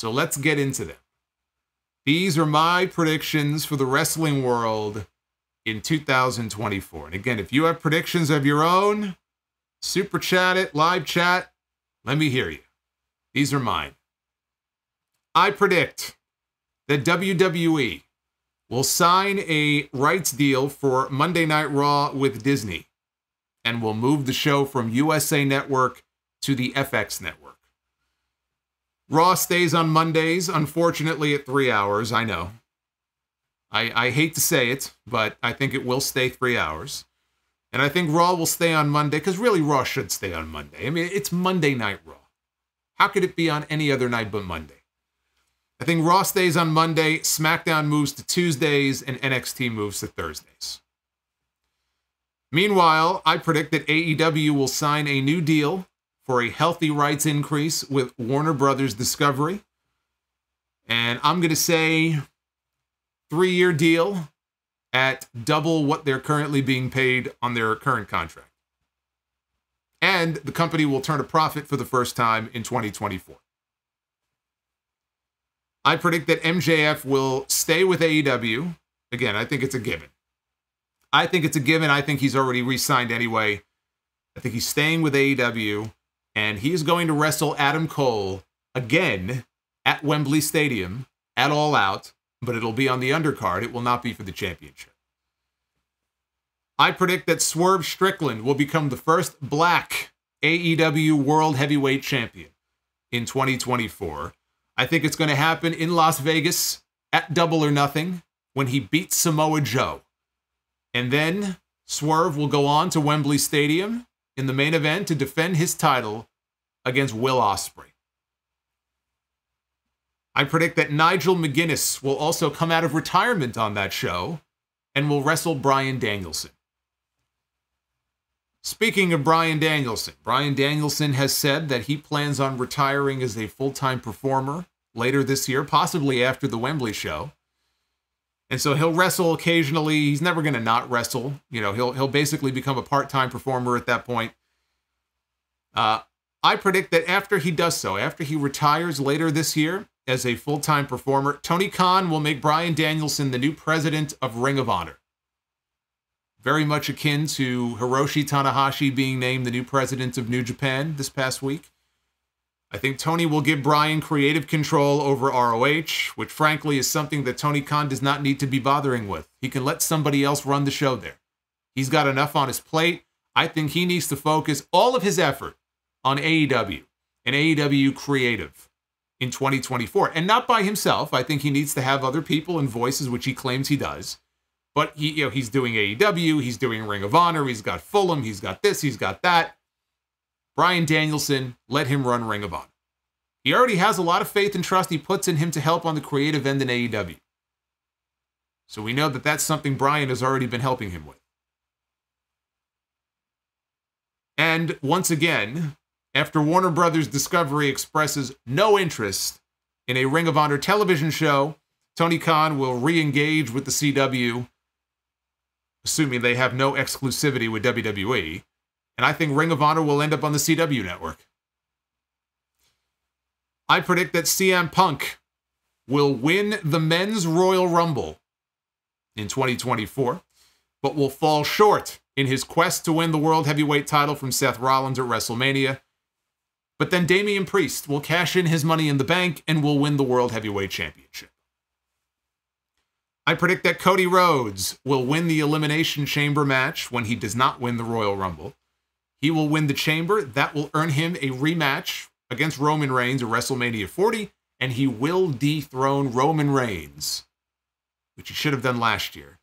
So let's get into them. These are my predictions for the wrestling world in 2024. And again, if you have predictions of your own, super chat it, live chat, let me hear you. These are mine. I predict that WWE will sign a rights deal for Monday Night Raw with Disney and will move the show from USA Network to the FX Network. Raw stays on Mondays, unfortunately at 3 hours, I know. I hate to say it, but I think it will stay 3 hours. And I think Raw will stay on Monday, because really Raw should stay on Monday. I mean, it's Monday Night Raw. How could it be on any other night but Monday? I think Raw stays on Monday, SmackDown moves to Tuesdays, and NXT moves to Thursdays. Meanwhile, I predict that AEW will sign a new deal for a healthy rights increase with Warner Brothers Discovery. And I'm going to say 3-year deal at double what they're currently being paid on their current contract. And the company will turn a profit for the first time in 2024. I predict that MJF will stay with AEW. Again, I think it's a given. I think he's already re-signed anyway. I think he's staying with AEW. And he is going to wrestle Adam Cole again at Wembley Stadium at All Out. But it'll be on the undercard. It will not be for the championship. I predict that Swerve Strickland will become the first black AEW World Heavyweight Champion in 2024. I think it's going to happen in Las Vegas at Double or Nothing when he beats Samoa Joe. And then Swerve will go on to Wembley Stadium in the main event to defend his title against Will Ospreay. I predict that Nigel McGuinness will also come out of retirement on that show and will wrestle Bryan Danielson. Speaking of Bryan Danielson has said that he plans on retiring as a full-time performer later this year, possibly after the Wembley show. And so he'll wrestle occasionally. He's never going to not wrestle. You know, he'll basically become a part-time performer at that point. I predict that after he does so, after he retires later this year as a full-time performer, Tony Khan will make Bryan Danielson the new president of Ring of Honor. Very much akin to Hiroshi Tanahashi being named the new president of New Japan this past week. I think Tony will give Bryan creative control over ROH, which frankly is something that Tony Khan does not need to be bothering with. He can let somebody else run the show there. He's got enough on his plate. I think he needs to focus all of his effort on AEW and AEW creative in 2024. And not by himself. I think he needs to have other people and voices, which he claims he does. But he's doing AEW, he's doing Ring of Honor, he's got Fulham, he's got this, he's got that. Bryan Danielson, let him run Ring of Honor. He already has a lot of faith and trust he puts in him to help on the creative end in AEW. So we know that that's something Bryan has already been helping him with. And once again, after Warner Brothers Discovery expresses no interest in a Ring of Honor television show, Tony Khan will re-engage with the CW, assuming they have no exclusivity with WWE. And I think Ring of Honor will end up on the CW network. I predict that CM Punk will win the Men's Royal Rumble in 2024, but will fall short in his quest to win the World Heavyweight title from Seth Rollins at WrestleMania. But then Damian Priest will cash in his Money in the Bank and will win the World Heavyweight Championship. I predict that Cody Rhodes will win the Elimination Chamber match when he does not win the Royal Rumble. He will win the Chamber. That will earn him a rematch against Roman Reigns at WrestleMania 40, and he will dethrone Roman Reigns, which he should have done last year,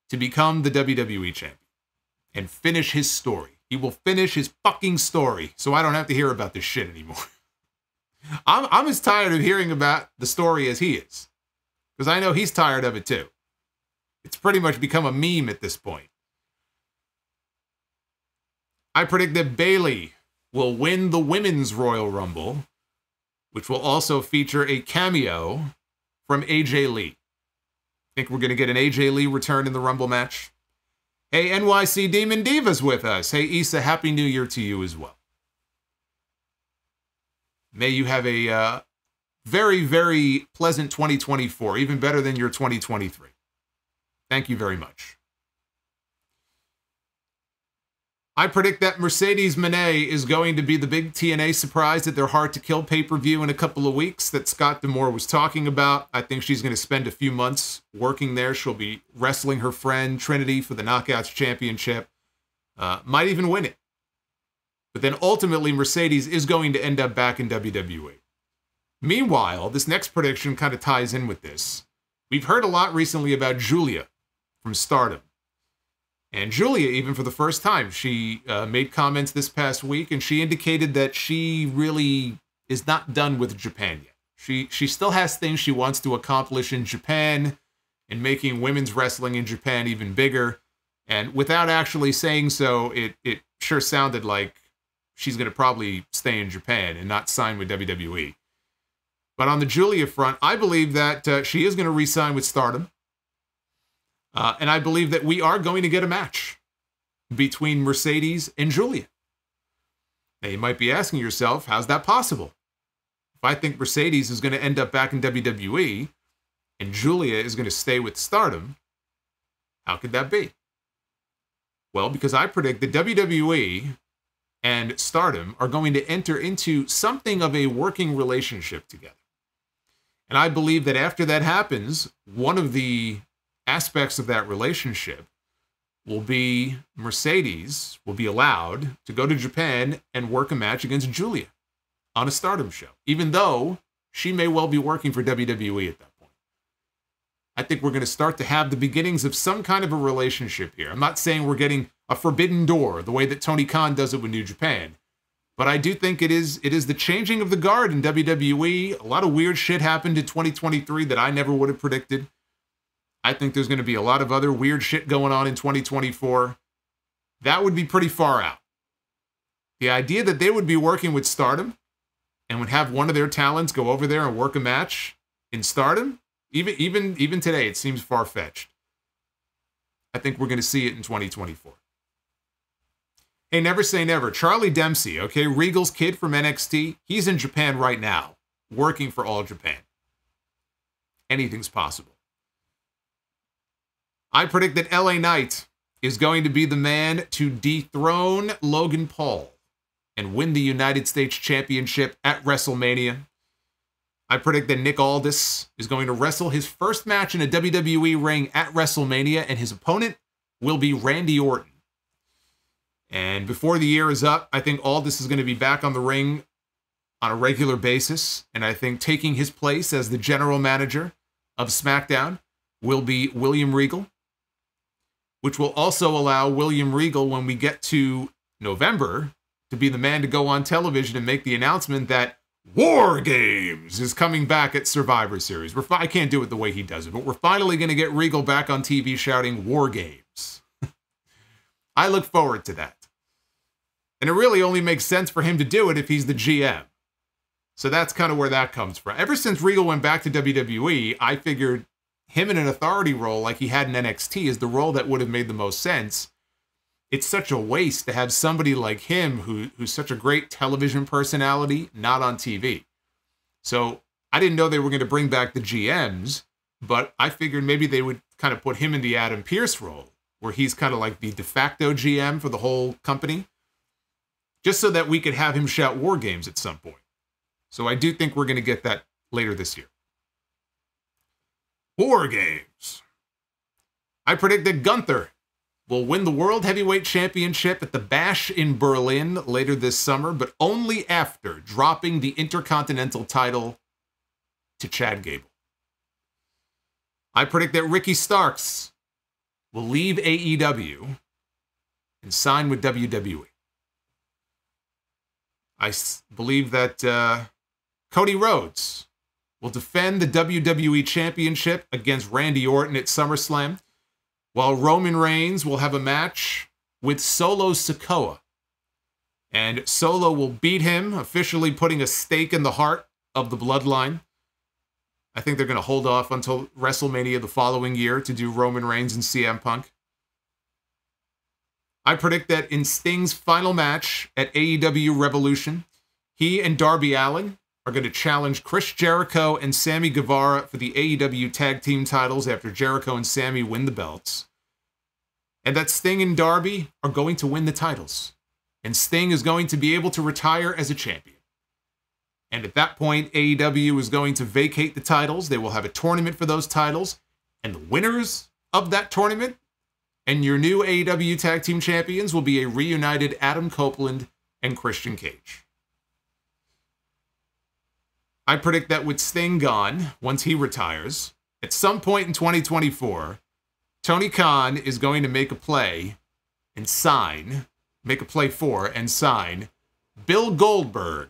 to become the WWE champion and finish his story. He will finish his fucking story, so I don't have to hear about this shit anymore. I'm as tired of hearing about the story as he is, because I know he's tired of it too. It's pretty much become a meme at this point. I predict that Bayley will win the Women's Royal Rumble, which will also feature a cameo from AJ Lee. Think we're going to get an AJ Lee return in the Rumble match? Hey, NYC Demon Diva's with us. Hey, Issa, Happy New Year to you as well. May you have a very, very pleasant 2024, even better than your 2023. Thank you very much. I predict that Mercedes Moné is going to be the big TNA surprise at their Hard to Kill pay-per-view in a couple of weeks that Scott D'Amore was talking about. I think she's going to spend a few months working there. She'll be wrestling her friend Trinity for the Knockouts Championship. Might even win it. But then ultimately, Mercedes is going to end up back in WWE. Meanwhile, this next prediction kind of ties in with this. We've heard a lot recently about Julia from Stardom. And Julia, even for the first time, she made comments this past week, and she indicated that she really is not done with Japan yet. She still has things she wants to accomplish in Japan and making women's wrestling in Japan even bigger. And without actually saying so, it sure sounded like she's going to probably stay in Japan and not sign with WWE. But on the Julia front, I believe that she is going to re-sign with Stardom. And I believe that we are going to get a match between Mercedes and Julia. Now, you might be asking yourself, how's that possible? If I think Mercedes is going to end up back in WWE and Julia is going to stay with Stardom, how could that be? Well, because I predict that WWE and Stardom are going to enter into something of a working relationship together. And I believe that after that happens, one of the aspects of that relationship will be Mercedes will be allowed to go to Japan and work a match against Julia on a Stardom show, even though she may well be working for WWE at that point. I think we're going to start to have the beginnings of some kind of a relationship here. I'm not saying we're getting a forbidden door the way that Tony Khan does it with New Japan, but I do think it is the changing of the guard in WWE. A lot of weird shit happened in 2023 that I never would have predicted. I think there's going to be a lot of other weird shit going on in 2024. That would be pretty far out. The idea that they would be working with Stardom and would have one of their talents go over there and work a match in Stardom, even today, it seems far-fetched. I think we're going to see it in 2024. Hey, never say never. Charlie Dempsey, okay, Regal's kid from NXT, he's in Japan right now, working for All Japan. Anything's possible. I predict that LA Knight is going to be the man to dethrone Logan Paul and win the United States Championship at WrestleMania. I predict that Nick Aldis is going to wrestle his first match in a WWE ring at WrestleMania, and his opponent will be Randy Orton. And before the year is up, I think Aldis is going to be back on the ring on a regular basis, and I think taking his place as the general manager of SmackDown will be William Regal, which will also allow William Regal, when we get to November, to be the man to go on television and make the announcement that War Games is coming back at Survivor Series. I can't do it the way he does it, but we're finally going to get Regal back on TV shouting War Games. I look forward to that. And it really only makes sense for him to do it if he's the GM. So that's kind of where that comes from. Ever since Regal went back to WWE, I figured him in an authority role like he had in NXT is the role that would have made the most sense. It's such a waste to have somebody like him who's such a great television personality not on TV. So I didn't know they were going to bring back the GMs, but I figured maybe they would kind of put him in the Adam Pearce role, where he's kind of like the de facto GM for the whole company, just so that we could have him shout War Games at some point. So I do think we're going to get that later this year. War Games. I predict that Gunther will win the World Heavyweight Championship at the Bash in Berlin later this summer, but only after dropping the Intercontinental title to Chad Gable. I predict that Ricky Starks will leave AEW and sign with WWE. I believe that Cody Rhodes will defend the WWE Championship against Randy Orton at SummerSlam, while Roman Reigns will have a match with Solo Sikoa. And Solo will beat him, officially putting a stake in the heart of the bloodline. I think they're going to hold off until WrestleMania the following year to do Roman Reigns and CM Punk. I predict that in Sting's final match at AEW Revolution, he and Darby Allin are going to challenge Chris Jericho and Sammy Guevara for the AEW tag team titles after Jericho and Sammy win the belts. And that Sting and Darby are going to win the titles. And Sting is going to be able to retire as a champion. And at that point, AEW is going to vacate the titles. They will have a tournament for those titles. And the winners of that tournament and your new AEW tag team champions will be a reunited Adam Copeland and Christian Cage. I predict that with Sting gone, once he retires, at some point in 2024, Tony Khan is going to make a play and sign, make a play for and sign Bill Goldberg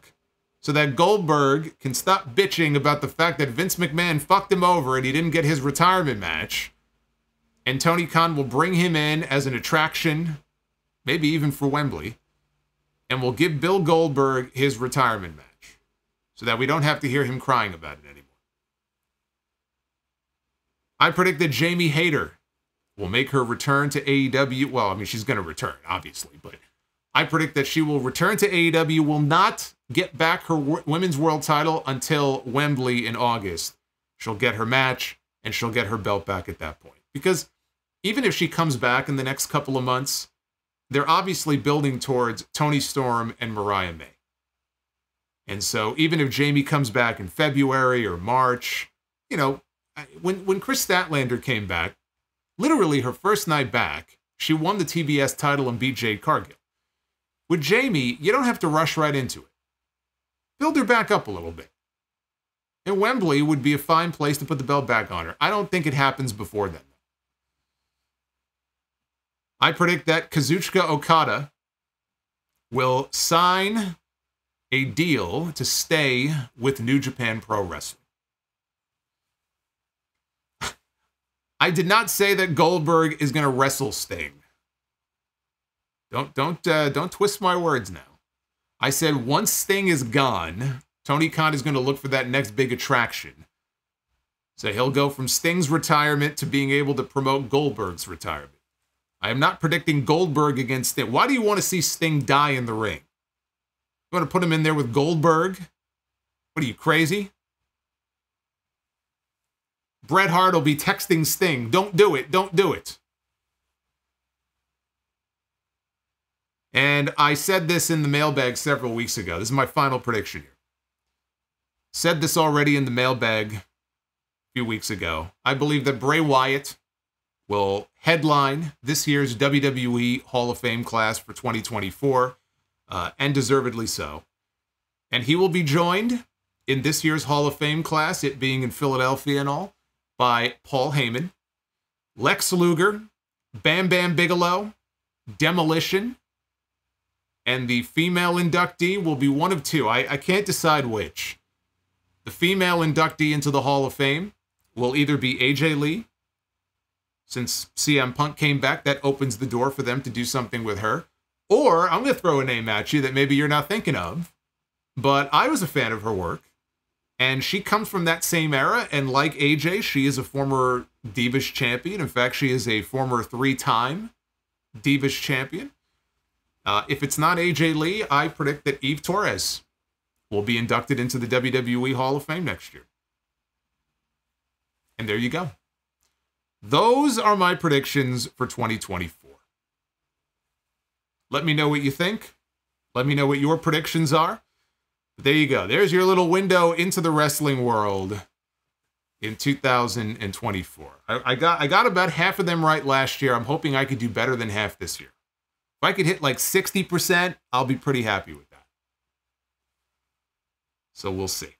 so that Goldberg can stop bitching about the fact that Vince McMahon fucked him over and he didn't get his retirement match. And Tony Khan will bring him in as an attraction, maybe even for Wembley, and will give Bill Goldberg his retirement match so that we don't have to hear him crying about it anymore. I predict that Jamie Hayter will make her return to AEW. Well, I mean, she's going to return, obviously, but I predict that she will return to AEW, will not get back her women's world title until Wembley in August. She'll get her match, and she'll get her belt back at that point. Because even if she comes back in the next couple of months, they're obviously building towards Toni Storm and Mariah May. And so even if Jamie comes back in February or March, you know, when Chris Statlander came back, literally her first night back, she won the TBS title and beat Jade Cargill. With Jamie, you don't have to rush right into it. Build her back up a little bit. And Wembley would be a fine place to put the belt back on her. I don't think it happens before then. I predict that Kazuchika Okada will sign a deal to stay with New Japan Pro Wrestling. I did not say that Goldberg is going to wrestle Sting. Don't twist my words now. I said once Sting is gone, Tony Khan is going to look for that next big attraction. So he'll go from Sting's retirement to being able to promote Goldberg's retirement. I am not predicting Goldberg against Sting. Why do you want to see Sting die in the ring? You want to put him in there with Goldberg? What are you, crazy? Bret Hart will be texting Sting, don't do it, don't do it. And I said this in the mailbag several weeks ago. This is my final prediction here. Said this already in the mailbag a few weeks ago. I believe that Bray Wyatt will headline this year's WWE Hall of Fame class for 2024, and deservedly so. And he will be joined in this year's Hall of Fame class, it being in Philadelphia and all, by Paul Heyman, Lex Luger, Bam Bam Bigelow, Demolition, and the female inductee will be one of two. I can't decide which. The female inductee into the Hall of Fame will either be AJ Lee, since CM Punk came back, that opens the door for them to do something with her. Or, I'm going to throw a name at you that maybe you're not thinking of, but I was a fan of her work, and she comes from that same era, and like AJ, she is a former Divas champion. In fact, she is a former 3-time Divas champion. If it's not AJ Lee, I predict that Eve Torres will be inducted into the WWE Hall of Fame next year. And there you go. Those are my predictions for 2024. Let me know what you think. Let me know what your predictions are. But there you go. There's your little window into the wrestling world in 2024. I got about half of them right last year. I'm hoping I could do better than half this year. If I could hit like 60%, I'll be pretty happy with that. So we'll see.